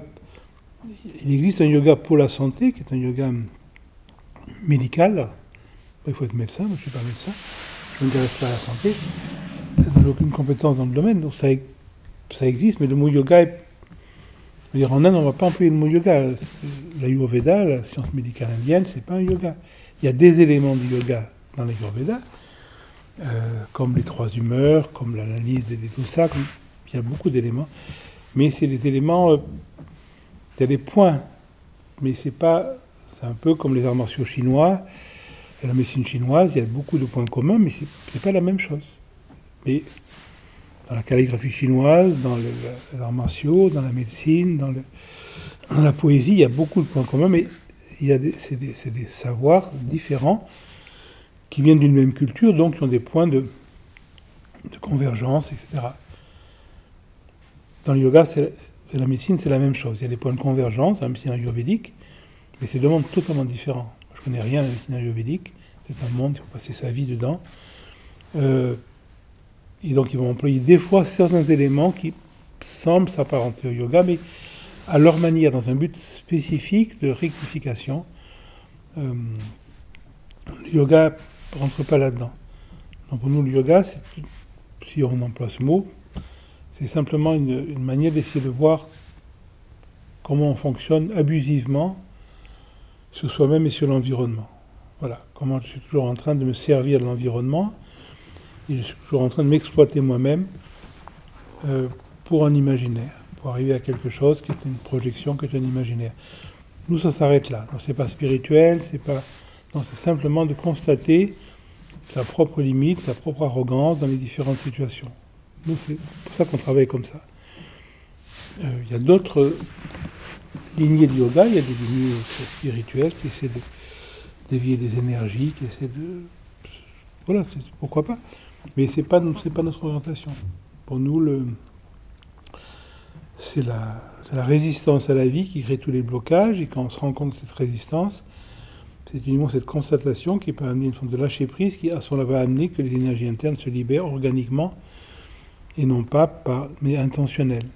Il existe un yoga pour la santé, qui est un yoga médical. Il faut être médecin, moi je ne suis pas médecin, je ne m'intéresse pas à la santé, je n'ai aucune compétence dans le domaine, donc ça existe, mais le mot yoga je veux dire, en Inde, on ne va pas employer le mot yoga. L'Ayurveda, la science médicale indienne, c'est pas un yoga. Il y a des éléments du yoga dans l'Ayurveda, comme les 3 humeurs, comme l'analyse de tout ça, il y a beaucoup d'éléments, mais c'est des éléments, il y a des points, mais c'est un peu comme les arts martiaux chinois, et la médecine chinoise, il y a beaucoup de points communs, mais c'est pas la même chose. Mais la calligraphie chinoise, dans les arts martiaux, dans la médecine, dans la poésie, il y a beaucoup de points communs, mais c'est des savoirs différents qui viennent d'une même culture, donc qui ont des points de convergence, etc. Dans le yoga et la médecine, c'est la même chose. Il y a des points de convergence dans la médecine ayurvédique, mais c'est deux mondes totalement différents. Je ne connais rien à la médecine ayurvédique, c'est un monde, il faut passer sa vie dedans. Et donc ils vont employer des fois certains éléments qui semblent s'apparenter au yoga, mais à leur manière, dans un but spécifique de rectification. Le yoga ne rentre pas là-dedans. Donc pour nous, le yoga, si on emploie ce mot, c'est simplement une manière d'essayer de voir comment on fonctionne abusivement sur soi-même et sur l'environnement. Voilà, comment je suis toujours en train de me servir de l'environnement, et je suis toujours en train de m'exploiter moi-même pour un imaginaire, pour arriver à quelque chose qui est une projection, qui est un imaginaire. Nous, ça s'arrête là. Donc, c'est pas spirituel, c'est simplement de constater sa propre limite, sa propre arrogance dans les différentes situations. Nous, c'est pour ça qu'on travaille comme ça. Il y a d'autres lignées de yoga, il y a des lignées spirituelles qui essaient de dévier des énergies, qui essaient de... Voilà, pourquoi pas. Mais c'est pas notre orientation. Pour nous, c'est la résistance à la vie qui crée tous les blocages, et quand on se rend compte de cette résistance, c'est uniquement cette constatation qui peut amener une forme de lâcher-prise qui, à son va amener que les énergies internes se libèrent organiquement et non pas mais intentionnelles.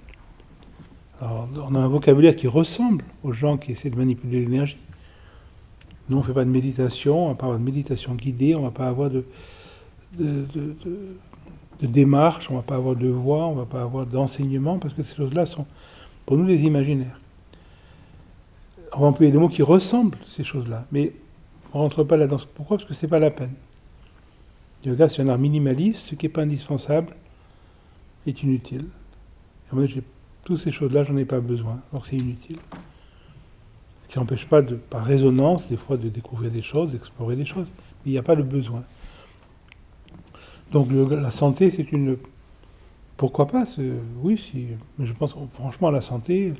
Alors, on a un vocabulaire qui ressemble aux gens qui essaient de manipuler l'énergie. Nous, on ne fait pas de méditation, on ne va pas avoir de méditation guidée, on ne va pas avoir de démarche, on ne va pas avoir de voix, on ne va pas avoir d'enseignement, parce que ces choses-là sont pour nous des imaginaires. On va employer des mots qui ressemblent à ces choses-là, mais on ne rentre pas là-dedans. Pourquoi ? Parce que ce n'est pas la peine. Le yoga, c'est un art minimaliste, ce qui n'est pas indispensable est inutile. Et moi, toutes ces choses-là, j'en ai pas besoin, donc c'est inutile. Ce qui n'empêche pas, par résonance, des fois, de découvrir des choses, d'explorer des choses, mais il n'y a pas de besoin. Donc la santé, c'est une... Pourquoi pas ? Oui, mais je pense franchement à la santé.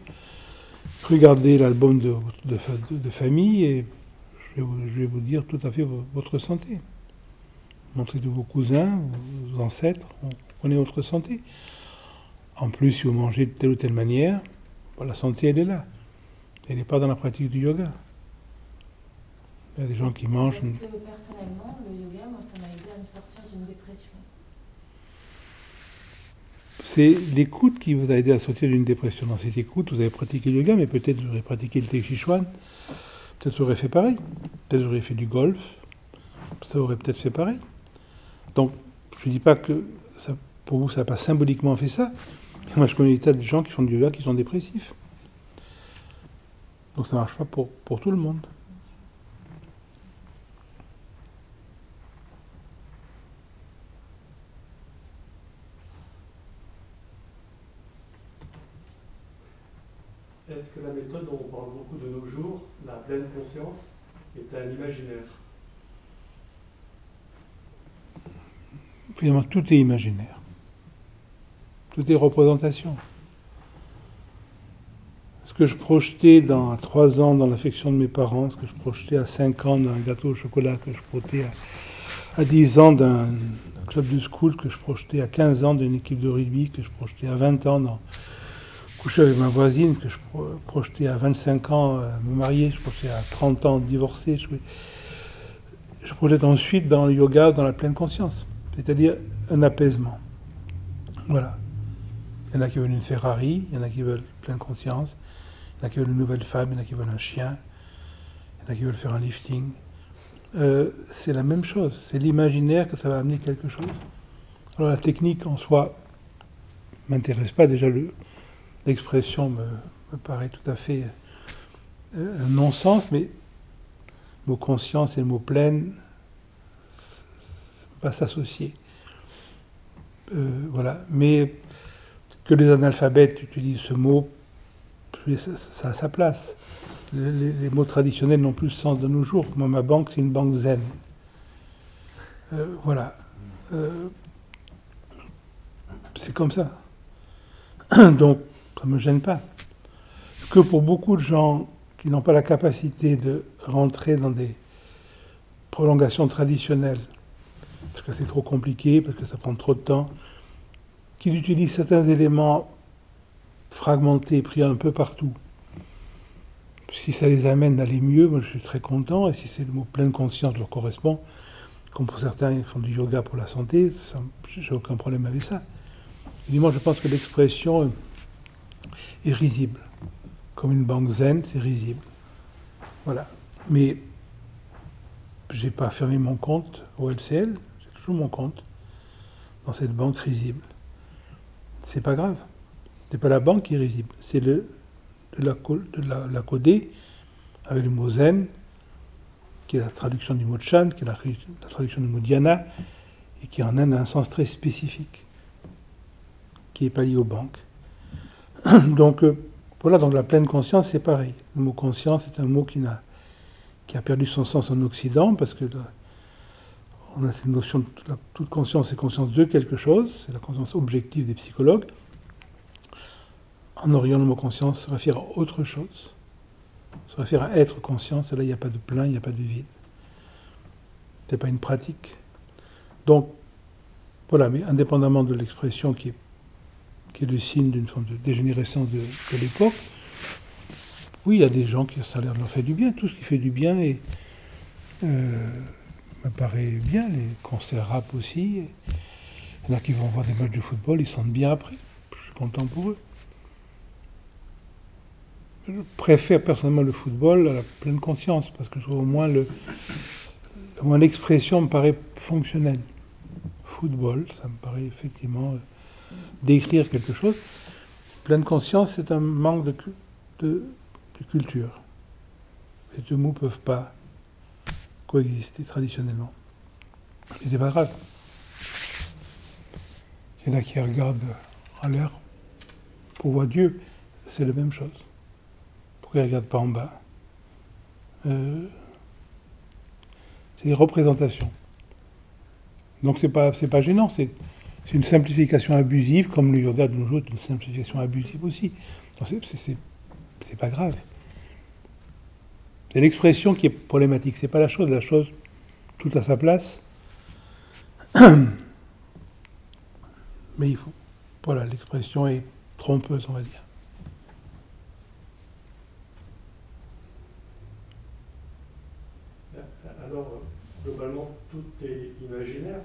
Regardez l'album de famille et je vais vous dire tout à fait votre santé. Montrez tous vos cousins, vos ancêtres, on connaît votre santé. En plus, si vous mangez de telle ou telle manière, la santé, elle est là. Elle n'est pas dans la pratique du yoga. Il y a des gens qui mangent... Parce que personnellement, le yoga, moi, ça m'a aidé à me sortir d'une dépression. C'est l'écoute qui vous a aidé à sortir d'une dépression. Dans cette écoute, vous avez pratiqué le yoga, mais peut-être vous aurez pratiqué le Tai Chi Chuan. Peut-être vous aurez fait pareil. Peut-être vous aurez fait du golf. Ça aurait peut-être fait pareil. Donc, je ne dis pas que pour vous, ça n'a pas symboliquement fait ça. Moi, je connais des tas de gens qui font du yoga qui sont dépressifs. Donc, ça ne marche pas pour tout le monde. Est-ce que la méthode dont on parle beaucoup de nos jours, la pleine conscience, est un imaginaire ? Finalement, tout est imaginaire. Tout est représentation. Ce que je projetais à 3 ans dans l'affection de mes parents, ce que je projetais à 5 ans d'un gâteau au chocolat, que je projetais à 10 ans d'un club de school, que je projetais à 15 ans d'une équipe de rugby, que je projetais à 20 ans dans coucher avec ma voisine, que je projetais à 25 ans me marier, je projetais à 30 ans divorcer. Je projette ensuite dans le yoga, dans la pleine conscience, c'est-à-dire un apaisement. Voilà. Il y en a qui veulent une Ferrari, il y en a qui veulent pleine conscience, il y en a qui veulent une nouvelle femme, il y en a qui veulent un chien, il y en a qui veulent faire un lifting. C'est la même chose, c'est l'imaginaire que ça va amener quelque chose. Alors la technique en soi m'intéresse pas, déjà l'expression me paraît tout à fait un non-sens, mais le mot conscience et le mot pleine ne peuvent pas s'associer. Voilà. Mais que les analphabètes utilisent ce mot, ça a sa place. Les mots traditionnels n'ont plus le sens de nos jours. Moi, ma banque, c'est une banque zen. C'est comme ça. Donc, ça ne me gêne pas. Que pour beaucoup de gens qui n'ont pas la capacité de rentrer dans des prolongations traditionnelles, parce que c'est trop compliqué, parce que ça prend trop de temps, qu'ils utilisent certains éléments fragmentés, pris un peu partout. Si ça les amène à aller mieux, moi je suis très content, et si c'est le mot pleine conscience leur correspond, comme pour certains ils font du yoga pour la santé, j'ai aucun problème avec ça. Évidemment, je pense que l'expression est risible. Comme une banque zen, c'est risible. Voilà. Mais je n'ai pas fermé mon compte au LCL, j'ai toujours mon compte dans cette banque risible. C'est pas grave. C'est pas la banque qui est risible, c'est de la coder avec le mot zen, qui est la traduction du mot chan, qui est la traduction du mot dhyana, et qui en a un sens très spécifique, qui n'est pas lié aux banques. Donc, voilà, donc la pleine conscience, c'est pareil. Le mot conscience est un mot qui a perdu son sens en Occident, parce que on a cette notion de toute conscience est conscience de quelque chose, c'est la conscience objective des psychologues. En Orient, le mot conscience se réfère à autre chose, se réfère à être conscience, et là il n'y a pas de plein, il n'y a pas de vide. Ce n'est pas une pratique. Donc, voilà, mais indépendamment de l'expression qui est le signe d'une forme de dégénérescence de l'époque, oui, il y a des gens qui ça leur fait du bien, tout ce qui fait du bien me paraît bien, les concerts rap aussi, il y en a qui vont voir des matchs de football, ils se sentent bien après, je suis content pour eux. Je préfère personnellement le football à la pleine conscience, parce que je trouve au moins l'expression me paraît fonctionnelle. Football, ça me paraît effectivement décrire quelque chose. Pleine conscience, c'est un manque de culture. Les deux mots ne peuvent pas coexister traditionnellement. Et c'est pas grave. Il y en a qui regardent en l'air pour voir Dieu, c'est la même chose. Pourquoi ils ne regardent pas en bas? C'est des représentations. Donc c'est pas gênant, c'est une simplification abusive, comme le yoga de nos jours est une simplification abusive aussi. Donc c'est pas grave. C'est l'expression qui est problématique, c'est pas la chose tout à sa place. Mais il faut. Voilà, l'expression est trompeuse, on va dire. Alors, globalement, tout est imaginaire.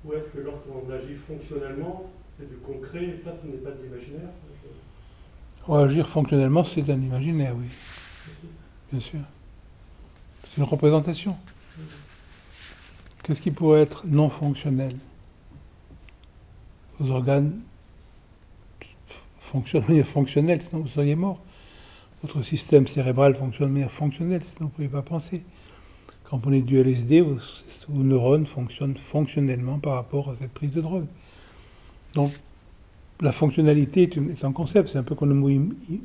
Ou est-ce que lorsqu'on agit fonctionnellement, c'est du concret, et ça, ce n'est pas de l'imaginaire? Agir fonctionnellement, c'est un imaginaire, oui. Bien sûr. C'est une représentation. Qu'est-ce qui pourrait être non fonctionnel? Vos organes fonctionnent de manière fonctionnelle, sinon vous seriez mort. Votre système cérébral fonctionne de manière fonctionnelle, sinon vous ne pouvez pas penser. Quand vous prenez du LSD, vos neurones fonctionnent fonctionnellement par rapport à cette prise de drogue. Donc, la fonctionnalité est un concept, c'est un peu comme le mot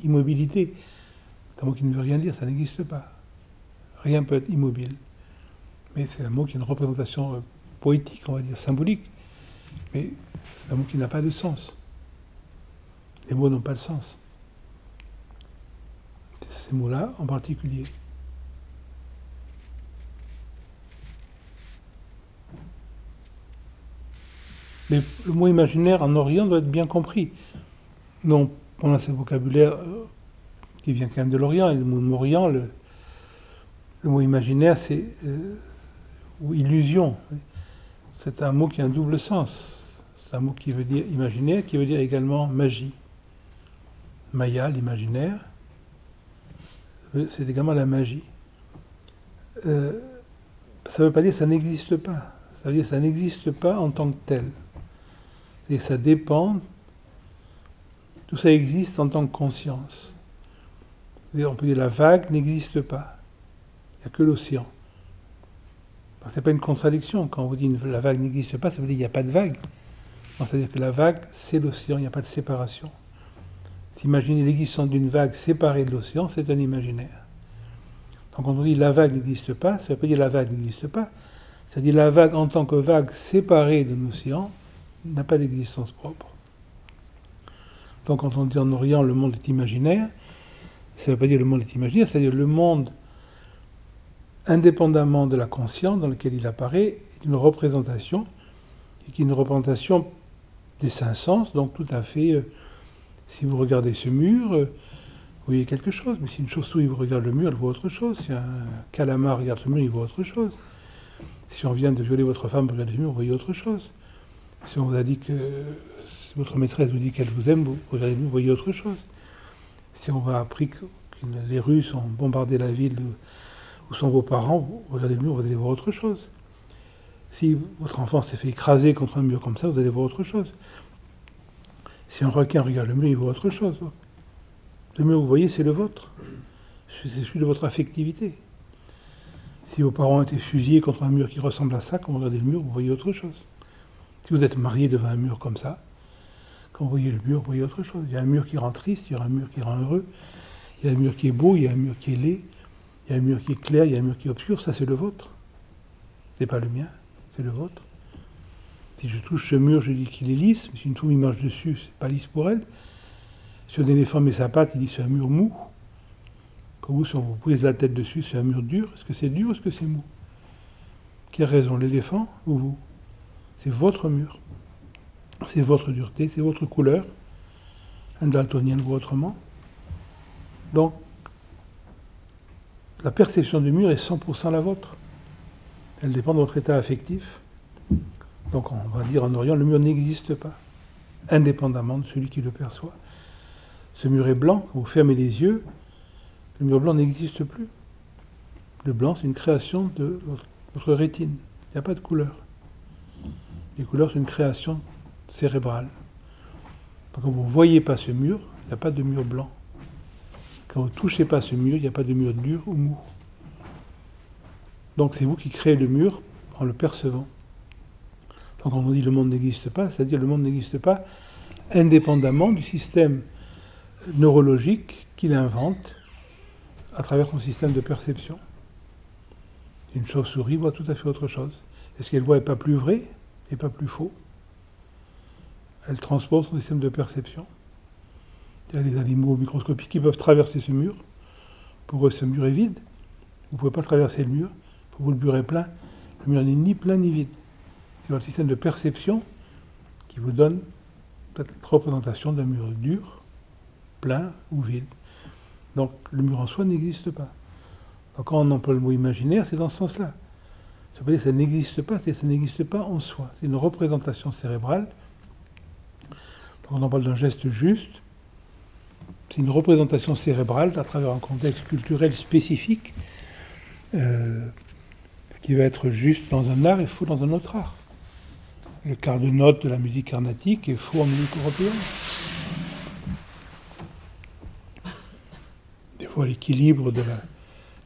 immobilité. C'est un mot qui ne veut rien dire, ça n'existe pas. Rien peut être immobile. Mais c'est un mot qui est une représentation poétique, on va dire, symbolique. Mais c'est un mot qui n'a pas de sens. Les mots n'ont pas de sens. Ces mots-là en particulier. Mais le mot imaginaire en Orient doit être bien compris. Non, on a ce vocabulaire qui vient quand même de l'Orient, et le mot Orient, le mot imaginaire, c'est ou illusion. C'est un mot qui a un double sens. C'est un mot qui veut dire imaginaire, qui veut dire également magie. Maya, l'imaginaire, c'est également la magie. Ça ne veut pas dire que ça n'existe pas. Ça veut dire que ça n'existe pas en tant que tel. Et ça dépend, tout ça existe en tant que conscience. On peut dire que la vague n'existe pas. Il n'y a que l'océan. Ce n'est pas une contradiction. Quand on vous dit que la vague n'existe pas, ça veut dire qu'il n'y a pas de vague. C'est-à-dire que la vague, c'est l'océan, il n'y a pas de séparation. S'imaginer l'existence d'une vague séparée de l'océan, c'est un imaginaire. Donc quand on dit la vague n'existe pas, ça ne veut pas dire la vague n'existe pas. C'est-à-dire la vague en tant que vague séparée de l'océan n'a pas d'existence propre. Donc quand on dit en Orient le monde est imaginaire, ça ne veut pas dire le monde est imaginaire, c'est-à-dire le monde, indépendamment de la conscience dans laquelle il apparaît, est une représentation, et qui est une représentation des cinq sens, donc tout à fait, si vous regardez ce mur, vous voyez quelque chose, mais si une chauve-souris vous regarde le mur, elle voit autre chose, si un calamar regarde le mur, il voit autre chose. Si on vient de violer votre femme, vous regardez le mur, vous voyez autre chose. Si on vous a dit que votre maîtresse vous dit qu'elle vous aime, vous regardez le mur, vous voyez autre chose. Si on va appris que les Russes ont bombardé la ville où sont vos parents, vous regardez le mur, vous allez voir autre chose. Si votre enfant s'est fait écraser contre un mur comme ça, vous allez voir autre chose. Si un requin regarde le mur, il voit autre chose. Le mur, vous voyez, c'est le vôtre. C'est celui de votre affectivité. Si vos parents ont été fusillés contre un mur qui ressemble à ça, quand vous regardez le mur, vous voyez autre chose. Si vous êtes marié devant un mur comme ça, quand vous voyez le mur, vous voyez autre chose. Il y a un mur qui rend triste, il y a un mur qui rend heureux, il y a un mur qui est beau, il y a un mur qui est laid, il y a un mur qui est clair, il y a un mur qui est obscur, ça c'est le vôtre. C'est pas le mien, c'est le vôtre. Si je touche ce mur, je dis qu'il est lisse, mais si une souris marche dessus, c'est pas lisse pour elle. Si un éléphant met sa patte, il dit c'est un mur mou. Pour vous, si on vous pose la tête dessus, c'est un mur dur. Est-ce que c'est dur ou est-ce que c'est mou? Qui a raison, l'éléphant ou vous? C'est votre mur. C'est votre dureté, c'est votre couleur. Un daltonien le voit autrement. Donc, la perception du mur est 100% la vôtre. Elle dépend de votre état affectif. Donc, on va dire en Orient, le mur n'existe pas, indépendamment de celui qui le perçoit. Ce mur est blanc, vous fermez les yeux, le mur blanc n'existe plus. Le blanc, c'est une création de votre rétine. Il n'y a pas de couleur. Les couleurs, c'est une création cérébrale. Donc, quand vous ne voyez pas ce mur, il n'y a pas de mur blanc. Quand vous ne touchez pas ce mur, il n'y a pas de mur dur ou mou. Donc, c'est vous qui créez le mur en le percevant. Donc, quand on dit le monde n'existe pas, c'est-à-dire le monde n'existe pas indépendamment du système neurologique qu'il invente à travers son système de perception. Une chauve-souris voit tout à fait autre chose. Et ce qu'elle voit n'est pas plus vrai et pas plus faux. Elle transpose son système de perception. Il y a des animaux microscopiques qui peuvent traverser ce mur. Pour eux, ce mur est vide. Vous ne pouvez pas traverser le mur. Pour vous, le mur est plein. Le mur n'est ni plein ni vide. C'est votre système de perception qui vous donne cette représentation d'un mur dur, plein ou vide. Donc le mur en soi n'existe pas. Donc quand on emploie le mot imaginaire, c'est dans ce sens-là. Ça veut dire que ça n'existe pas, c'est-à-dire que ça n'existe pas en soi. C'est une représentation cérébrale. Donc on en parle d'un geste juste. C'est une représentation cérébrale à travers un contexte culturel spécifique. Ce qui va être juste dans un art est faux dans un autre art. Le quart de note de la musique carnatique est faux en musique européenne. Des fois, l'équilibre de la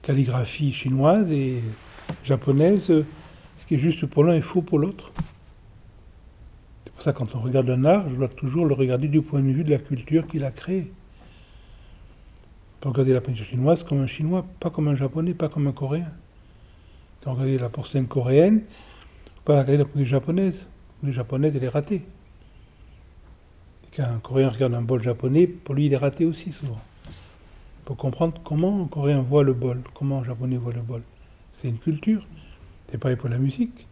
calligraphie chinoise et japonaise, ce qui est juste pour l'un est faux pour l'autre. C'est pour ça que quand on regarde un art, je dois toujours le regarder du point de vue de la culture qu'il a créée. On peut regarder la peinture chinoise comme un chinois, pas comme un japonais, pas comme un coréen. Quand on regarde la porcelaine coréenne, on peut pas regarder la peinture japonaise. La japonaise, elle est ratée. Et quand un coréen regarde un bol japonais, pour lui, il est raté aussi souvent. Il faut comprendre comment un coréen voit le bol, comment un japonais voit le bol. C'est une culture. C'est pareil pour la musique.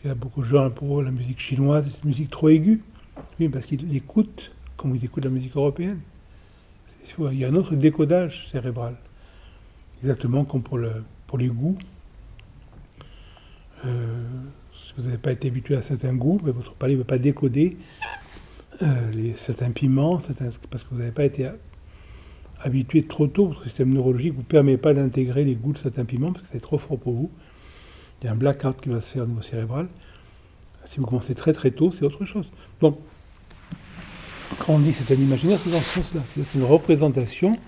Il y a beaucoup de gens, pour eux, la musique chinoise, c'est une musique trop aiguë. Oui, parce qu'ils écoutent comme ils écoutent la musique européenne. Il y a un autre décodage cérébral. Exactement comme pour les goûts. Si vous n'avez pas été habitué à certains goûts, mais votre palais ne veut pas décoder certains piments, parce que vous n'avez pas été habitué trop tôt, votre système neurologique ne vous permet pas d'intégrer les goûts de certains piments, parce que c'est trop fort pour vous. Il y a un blackout qui va se faire au niveau cérébral. Si vous commencez très très tôt, c'est autre chose. Donc, quand on dit c'est un imaginaire, c'est dans ce sens-là. C'est une représentation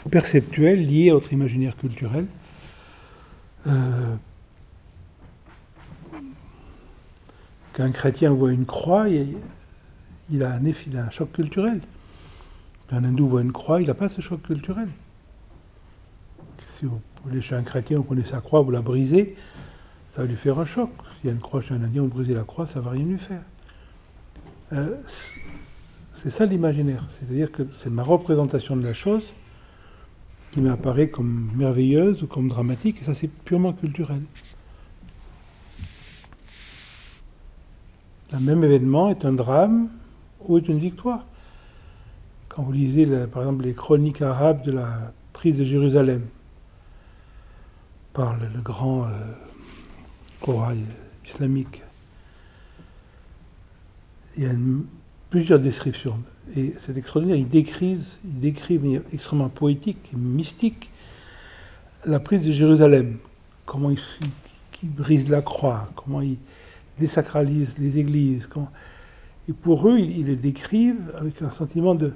perceptuelle liée à votre imaginaire culturel. Quand un chrétien voit une croix, il a un choc culturel. Quand un hindou voit une croix, il n'a pas ce choc culturel. Si vous voulez chez un chrétien, vous prenez sa croix, vous la brisez, ça va lui faire un choc. S'il y a une croix chez un indien, vous brisez la croix, ça ne va rien lui faire. c'est ça l'imaginaire. C'est-à-dire que c'est ma représentation de la chose qui m'apparaît comme merveilleuse ou comme dramatique, et ça c'est purement culturel. Le même événement est un drame ou est une victoire. Quand vous lisez, par exemple, les chroniques arabes de la prise de Jérusalem par le grand corail islamique, il y a plusieurs descriptions. Et c'est extraordinaire, ils décrivent de manière extrêmement poétique et mystique la prise de Jérusalem, comment ils brisent la croix, comment ils désacralisent les églises. Et pour eux, ils le décrivent avec un sentiment de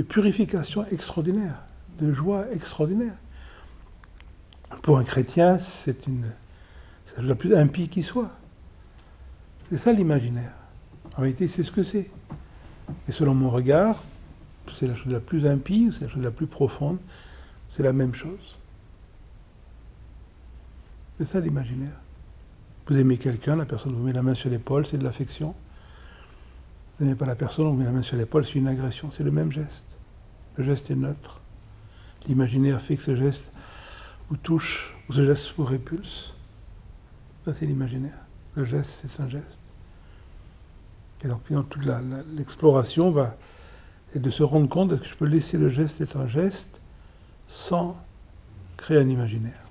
purification extraordinaire, de joie extraordinaire. Pour un chrétien, c'est la plus impie qui soit. C'est ça l'imaginaire. En réalité, c'est ce que c'est. Et selon mon regard, c'est la chose la plus impie ou c'est la chose la plus profonde. C'est la même chose. C'est ça l'imaginaire. Vous aimez quelqu'un, la personne vous met la main sur l'épaule, c'est de l'affection. Vous n'aimez pas la personne, on vous met la main sur l'épaule, c'est une agression. C'est le même geste. Le geste est neutre. L'imaginaire fait que ce geste vous touche, ou ce geste vous répulse. Ça, c'est l'imaginaire. Le geste, c'est un geste. Et donc, toute l'exploration va être de se rendre compte est-ce que je peux laisser le geste être un geste sans créer un imaginaire.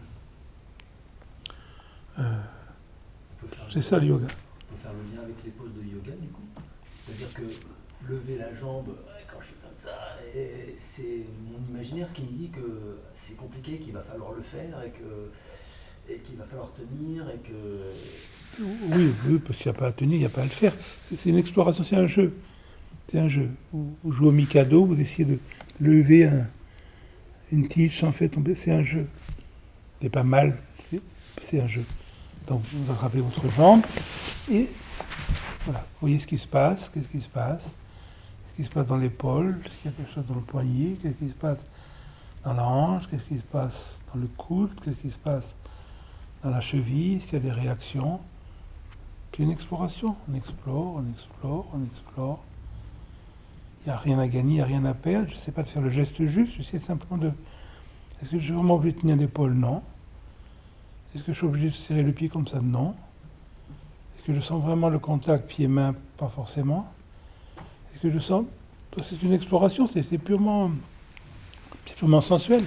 C'est ça le yoga. On peut faire le lien avec les poses de yoga, du coup. C'est-à-dire que lever la jambe quand je suis comme ça, et c'est mon imaginaire qui me dit que c'est compliqué, qu'il va falloir le faire et qu'il va falloir tenir et que... Oui, parce qu'il n'y a pas à tenir, il n'y a pas à le faire. C'est une exploration, c'est un jeu. C'est un jeu. Vous jouez au Mikado, vous essayez de lever une tige sans faire tomber. C'est un jeu. C'est pas mal, c'est un jeu. Donc vous attrapez votre jambe et voilà, vous voyez ce qui se passe, qu'est-ce qui se passe, qu'est-ce qui se passe dans l'épaule, est-ce qu'il y a quelque chose dans le poignet, qu'est-ce qui se passe dans la hanche, qu'est-ce qui se passe dans le coude, qu'est-ce qui se passe dans la cheville, est-ce qu'il y a des réactions. C'est une exploration, on explore, on explore, on explore. Il n'y a rien à gagner, il n'y a rien à perdre, je ne sais pas de faire le geste juste, j'essaie simplement de... Est-ce que je suis vraiment obligé de tenir l'épaule? Non. Est-ce que je suis obligé de serrer le pied comme ça? Non. Est-ce que je sens vraiment le contact pied-main? Pas forcément. Est-ce que je sens... C'est une exploration, c'est purement sensuel.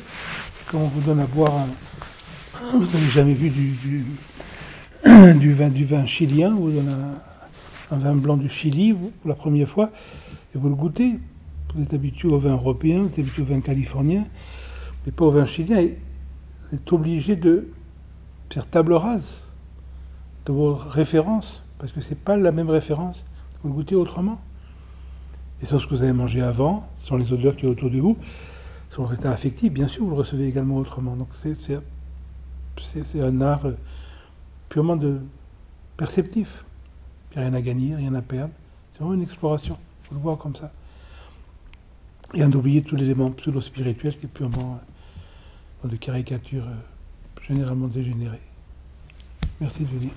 Comme on vous donne à boire Vous n'avez jamais vu du vin chilien, vous donne un vin blanc du Chili, pour la première fois, et vous le goûtez. Vous êtes habitué au vin européen, vous êtes habitué au vin californien, mais pas au vin chilien. Et vous êtes obligé de faire table rase de vos références, parce que ce n'est pas la même référence. Vous le goûtez autrement. Et sur ce que vous avez mangé avant, sur les odeurs qui sont autour de vous, sur votre état affectif, bien sûr, vous le recevez également autrement. Donc c'est un art purement perceptif. Il n'y a rien à gagner, rien à perdre. C'est vraiment une exploration. Il faut le voir comme ça. Et en oublier tout l'élément pseudo-spirituel qui est purement de caricature généralement dégénérée. Merci de venir.